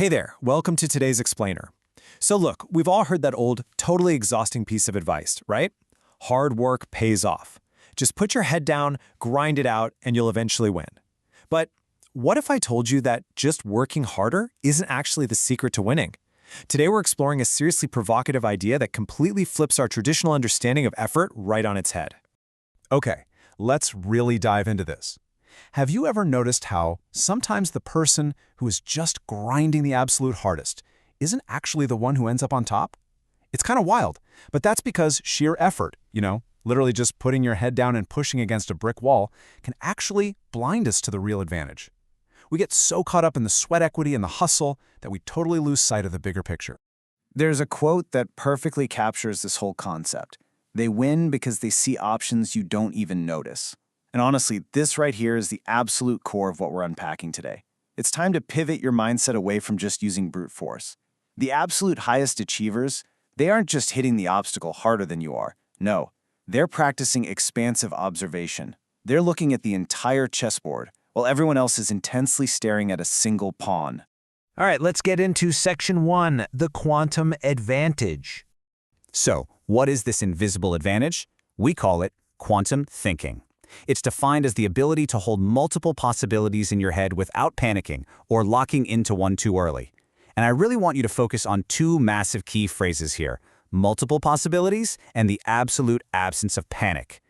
Hey there, welcome to today's explainer. So look, we've all heard that old, totally exhausting piece of advice, right? Hard work pays off. Just put your head down, grind it out, and you'll eventually win. But what if I told you that just working harder isn't actually the secret to winning? Today we're exploring a seriously provocative idea that completely flips our traditional understanding of effort right on its head. Okay, let's really dive into this. Have you ever noticed how sometimes the person who is just grinding the absolute hardest isn't actually the one who ends up on top? It's kind of wild, but that's because sheer effort, literally just putting your head down and pushing against a brick wall, can actually blind us to the real advantage. We get so caught up in the sweat equity and the hustle that we totally lose sight of the bigger picture. There's a quote that perfectly captures this whole concept. They win because they see options you don't even notice. And honestly, this right here is the absolute core of what we're unpacking today. It's time to pivot your mindset away from just using brute force. The absolute highest achievers, they aren't just hitting the obstacle harder than you are. No, they're practicing expansive observation. They're looking at the entire chessboard, while everyone else is intensely staring at a single pawn. All right, let's get into Section 1, the quantum advantage. So, what is this invisible advantage? We call it quantum thinking. It's defined as the ability to hold multiple possibilities in your head without panicking or locking into one too early. And I really want you to focus on two massive key phrases here: multiple possibilities and the absolute absence of panic.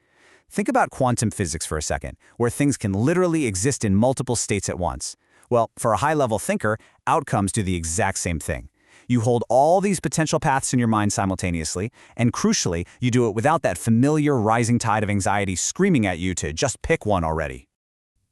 Think about quantum physics for a second, where things can literally exist in multiple states at once. Well, for a high-level thinker, outcomes do the exact same thing. You hold all these potential paths in your mind simultaneously, and crucially, you do it without that familiar rising tide of anxiety screaming at you to just pick one already.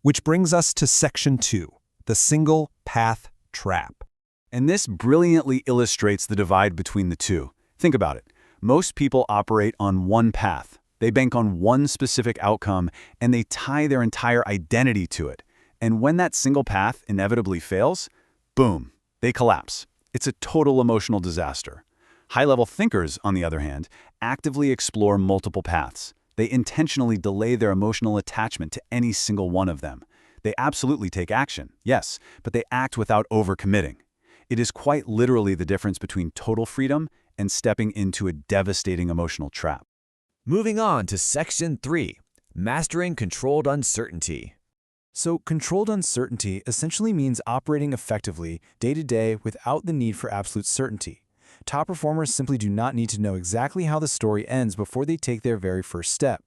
Which brings us to Section 2, the single path trap. And this brilliantly illustrates the divide between the two. Think about it. Most people operate on one path. They bank on one specific outcome, and they tie their entire identity to it. And when that single path inevitably fails, boom, they collapse. It's a total emotional disaster. High-level thinkers, on the other hand, actively explore multiple paths. They intentionally delay their emotional attachment to any single one of them. They absolutely take action, yes, but they act without overcommitting. It is quite literally the difference between total freedom and stepping into a devastating emotional trap. Moving on to Section 3, Mastering Controlled Uncertainty. So, controlled uncertainty essentially means operating effectively day to day without the need for absolute certainty. Top performers simply do not need to know exactly how the story ends before they take their very first step.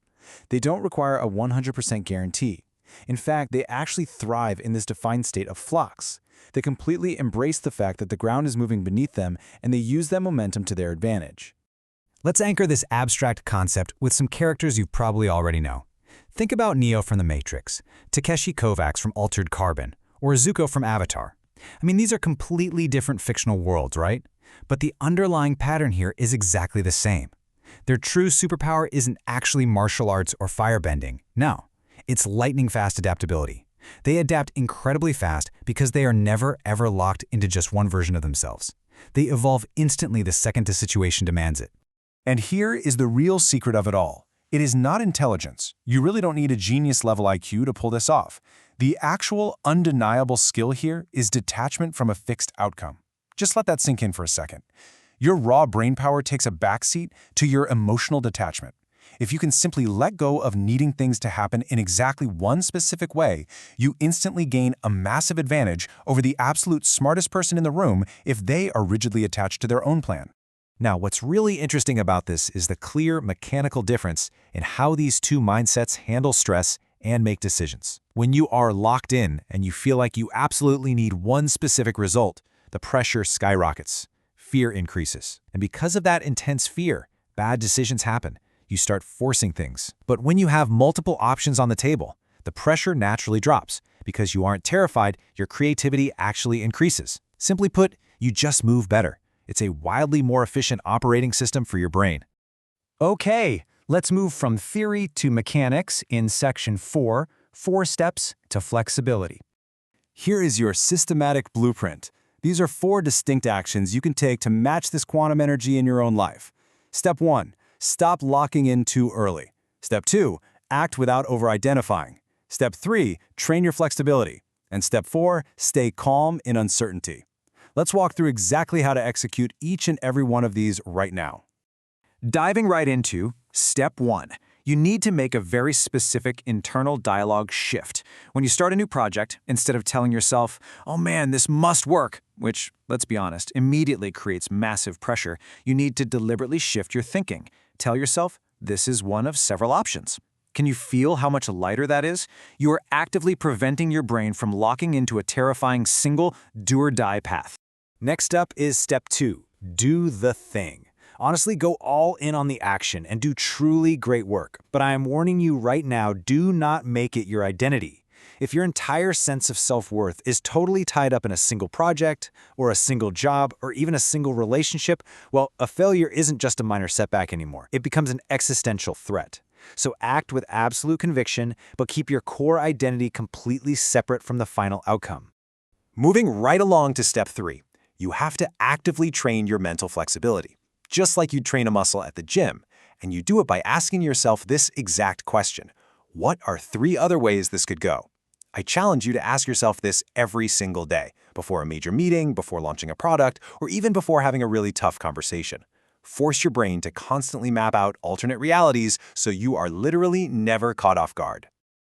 They don't require a 100% guarantee. In fact, they actually thrive in this defined state of flux. They completely embrace the fact that the ground is moving beneath them, and they use that momentum to their advantage. Let's anchor this abstract concept with some characters you probably already know. Think about Neo from The Matrix, Takeshi Kovacs from Altered Carbon, or Zuko from Avatar. These are completely different fictional worlds, right? But the underlying pattern here is exactly the same. Their true superpower isn't actually martial arts or firebending. No, it's lightning-fast adaptability. They adapt incredibly fast because they are never, ever locked into just one version of themselves. They evolve instantly the second the situation demands it. And here is the real secret of it all. It is not intelligence. You really don't need a genius-level IQ to pull this off. The actual undeniable skill here is detachment from a fixed outcome. Just let that sink in for a second. Your raw brainpower takes a backseat to your emotional detachment. If you can simply let go of needing things to happen in exactly one specific way, you instantly gain a massive advantage over the absolute smartest person in the room if they are rigidly attached to their own plan. Now, what's really interesting about this is the clear mechanical difference in how these two mindsets handle stress and make decisions. When you are locked in and you feel like you absolutely need one specific result, the pressure skyrockets, fear increases. And because of that intense fear, bad decisions happen. You start forcing things. But when you have multiple options on the table, the pressure naturally drops. Because you aren't terrified, your creativity actually increases. Simply put, you just move better. It's a wildly more efficient operating system for your brain. Okay, let's move from theory to mechanics in Section 4, 4 steps to flexibility. Here is your systematic blueprint. These are 4 distinct actions you can take to match this quantum energy in your own life. Step 1, stop locking in too early. Step 2, act without over-identifying. Step 3, train your flexibility. And Step 4, stay calm in uncertainty. Let's walk through exactly how to execute each and every one of these right now. Diving right into Step 1. You need to make a very specific internal dialogue shift. When you start a new project, instead of telling yourself, "Oh man, this must work," which, let's be honest, immediately creates massive pressure, you need to deliberately shift your thinking. Tell yourself, this is one of several options. Can you feel how much lighter that is? You are actively preventing your brain from locking into a terrifying single do-or-die path. Next up is Step 2. Do the thing. Honestly, go all in on the action and do truly great work. But I am warning you right now, do not make it your identity. If your entire sense of self-worth is totally tied up in a single project, or a single job, or even a single relationship, well, a failure isn't just a minor setback anymore. It becomes an existential threat. So act with absolute conviction, but keep your core identity completely separate from the final outcome. Moving right along to Step 3. You have to actively train your mental flexibility, just like you'd train a muscle at the gym, and you do it by asking yourself this exact question: what are 3 other ways this could go? I challenge you to ask yourself this every single day, before a major meeting, before launching a product, or even before having a really tough conversation. Force your brain to constantly map out alternate realities so you are literally never caught off guard.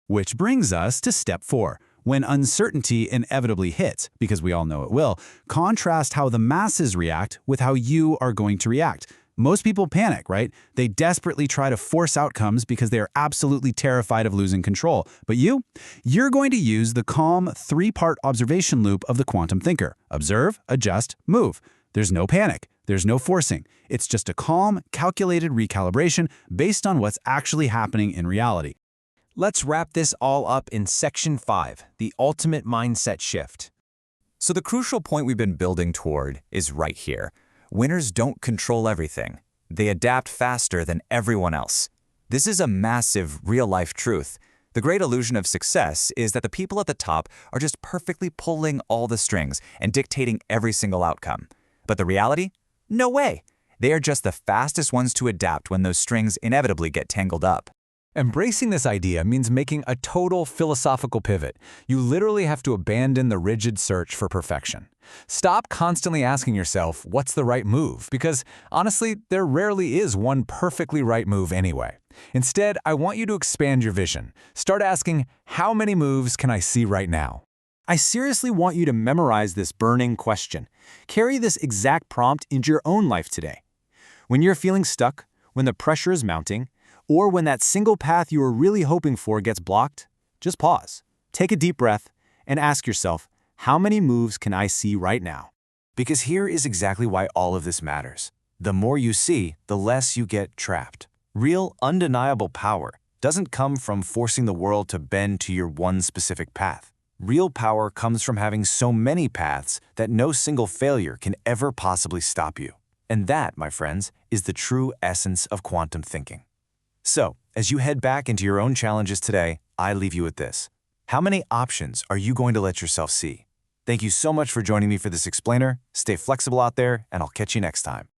Which brings us to Step 4. When uncertainty inevitably hits, because we all know it will, contrast how the masses react with how you are going to react. Most people panic, right? They desperately try to force outcomes because they are absolutely terrified of losing control. But you're going to use the calm 3-part observation loop of the quantum thinker. Observe, adjust, move. There's no panic. There's no forcing. It's just a calm, calculated recalibration based on what's actually happening in reality. Let's wrap this all up in Section 5, the ultimate mindset shift. So the crucial point we've been building toward is right here. Winners don't control everything. They adapt faster than everyone else. This is a massive, real-life truth. The great illusion of success is that the people at the top are just perfectly pulling all the strings and dictating every single outcome. But the reality? No way. They are just the fastest ones to adapt when those strings inevitably get tangled up. Embracing this idea means making a total philosophical pivot. You literally have to abandon the rigid search for perfection. Stop constantly asking yourself, what's the right move? Because honestly, there rarely is one perfectly right move anyway. Instead, I want you to expand your vision. Start asking, how many moves can I see right now? I seriously want you to memorize this burning question. Carry this exact prompt into your own life today. When you're feeling stuck, when the pressure is mounting, or when that single path you were really hoping for gets blocked, just pause, take a deep breath, and ask yourself, how many moves can I see right now? Because here is exactly why all of this matters. The more you see, the less you get trapped. Real, undeniable power doesn't come from forcing the world to bend to your one specific path. Real power comes from having so many paths that no single failure can ever possibly stop you. And that, my friends, is the true essence of quantum thinking. So, as you head back into your own challenges today, I leave you with this. How many options are you going to let yourself see? Thank you so much for joining me for this explainer. Stay flexible out there, and I'll catch you next time.